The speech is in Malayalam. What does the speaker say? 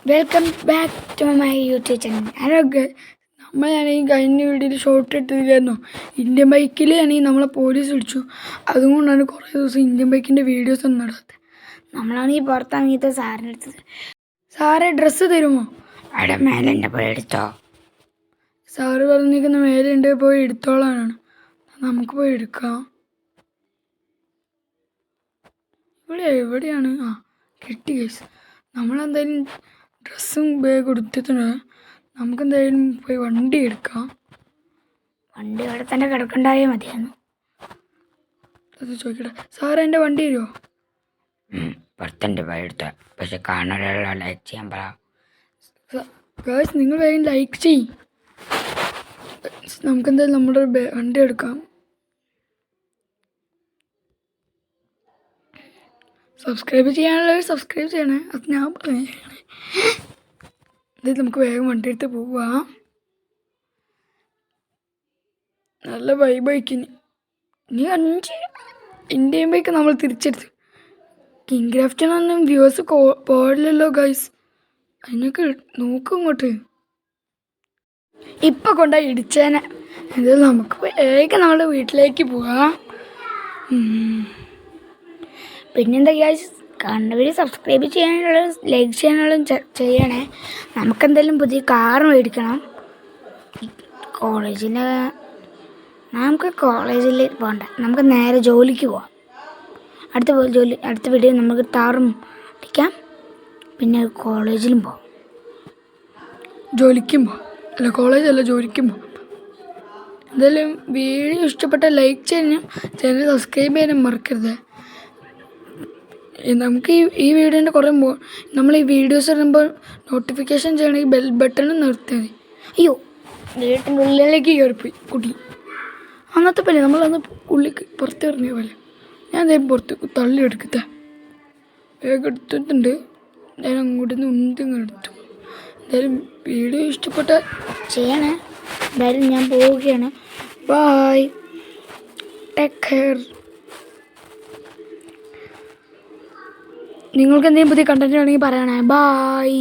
Welcome back to my YouTube channel. അതൊക്കെ നമ്മളാണെങ്കിൽ കഴിഞ്ഞ വീഡിയോയിൽ ഷോർട്ട് ഇട്ടില്ലായിരുന്നോ? ഇന്ത്യൻ ബൈക്കിലാണെങ്കിൽ നമ്മളെ പോലീസ് പിടിച്ചു. അതുകൊണ്ടാണ് കുറേ ദിവസം ഇന്ത്യൻ ബൈക്കിൻ്റെ വീഡിയോസ് ഒന്നും ഇടാത്തത്. നമ്മളാണെങ്കിൽ പുറത്തിറങ്ങിയിട്ട് സാറിൻ്റെ അടുത്തത്, സാറെ ഡ്രസ്സ് തരുമോ? അവിടെ മേലെ ഉണ്ട്, പോയി എടുത്തോ. സാറ് പറഞ്ഞിരിക്കുന്ന മേലെ ഉണ്ട്, പോയി എടുത്തോളാനാണ്. നമുക്ക് പോയി എടുക്കാം. എവിടെയാണ്? കിട്ടി കേസ്. നമ്മളെന്തായാലും ഡ്രസ്സും ബാഗ് എടുത്തിട്ടുണ്ട്. നമുക്കെന്തായാലും പോയി വണ്ടി എടുക്കാം. വണ്ടി അവിടെ തന്നെ കിടക്കണ്ടായാൽ മതിയായിരുന്നു. അത് ചോദിക്കട്ടെ, സാറ് എൻ്റെ വണ്ടി തരുമോ? പുറത്തുണ്ട്, പോയി എടുത്തോ. പക്ഷെ കാണാനുള്ള ലൈക്ക് ചെയ്യാൻ പറ. ഗായ്സ്, നിങ്ങൾ വേഗം ലൈക്ക് ചെയ്യും. നമുക്കെന്തായാലും നമ്മുടെ വണ്ടി എടുക്കാം. സബ്സ്ക്രൈബ് ചെയ്യാനുള്ളവർ സബ്സ്ക്രൈബ് ചെയ്യണേ, അത് ഞാൻ പറഞ്ഞേ. ഇത് നമുക്ക് വേഗം വണ്ടി എടുത്ത് പോവാം. നല്ല ബൈക്കിന് ഇനി 5 ഇന്ത്യൻ ബൈക്ക് നമ്മൾ തിരിച്ചെടുത്ത്. കിങ് ക്രാഫ്റ്റിനൊന്നും വ്യൂവേഴ്സ് പോരില്ലല്ലോ ഗൈസ്. അതിനൊക്കെ നോക്കും ഇങ്ങോട്ട്. ഇപ്പം കൊണ്ടായി ഇടിച്ചേനെ. ഇത് നമുക്ക് വേഗം നമ്മുടെ വീട്ടിലേക്ക് പോവാം. പിന്നെന്താ ഗൈസ്, കണ്ടവർ സബ്സ്ക്രൈബ് ചെയ്യാനുള്ള ലൈക്ക് ചെയ്യാനുള്ള ചെയ്യണേ. നമുക്കെന്തായാലും പുതിയ കാർ മേടിക്കണം. നമുക്ക് കോളേജിൽ പോകണ്ട, നമുക്ക് നേരെ ജോലിക്ക് പോവാം. അടുത്ത വീഡിയോ നമുക്ക് താറും അടിക്കാം. പിന്നെ കോളേജിലും പോവാം. ജോലിക്കും പോവാം. അല്ല, കോളേജല്ല, ജോലിക്കും പോവാം. എന്തായാലും വീഡിയോ ഇഷ്ടപ്പെട്ട ലൈക്ക് ചെയ്യാനും ചാനൽ സബ്സ്ക്രൈബ് ചെയ്യാനും മറക്കരുത്. നമുക്ക് ഈ വീഡിയോൻ്റെ കുറേ നമ്മൾ ഈ വീഡിയോസ് ഇടുമ്പോൾ നോട്ടിഫിക്കേഷൻ ചെയ്യണമെങ്കിൽ ബെൽ ബട്ടൺ നിർത്തിയാൽ മതി. അയ്യോ, വീട്ടിൻ്റെ ഉള്ളിലേക്ക് കയറിപ്പോയി കുട്ടി. അന്നത്തെ പോലെ നമ്മളന്ന് ഉള്ളിലേക്ക് പുറത്തിറങ്ങിയ പോലെ ഞാൻ അതേ പുറത്ത് തള്ളിയെടുക്കത്തെ വേഗം എടുത്തിട്ടുണ്ട്. ഞാൻ അങ്ങോട്ട് നിന്ന് ഉണ്ടിങ്ങനെ എടുത്തു. എന്തായാലും വീഡിയോ ഇഷ്ടപ്പെട്ട ചെയ്യണേ. എന്തായാലും ഞാൻ പോവുകയാണ്. Bye, take care. നിങ്ങൾക്ക് എന്തെങ്കിലും പുതിയ കണ്ടന്റ് വേണമെങ്കിൽ പറയണേ. ബൈ.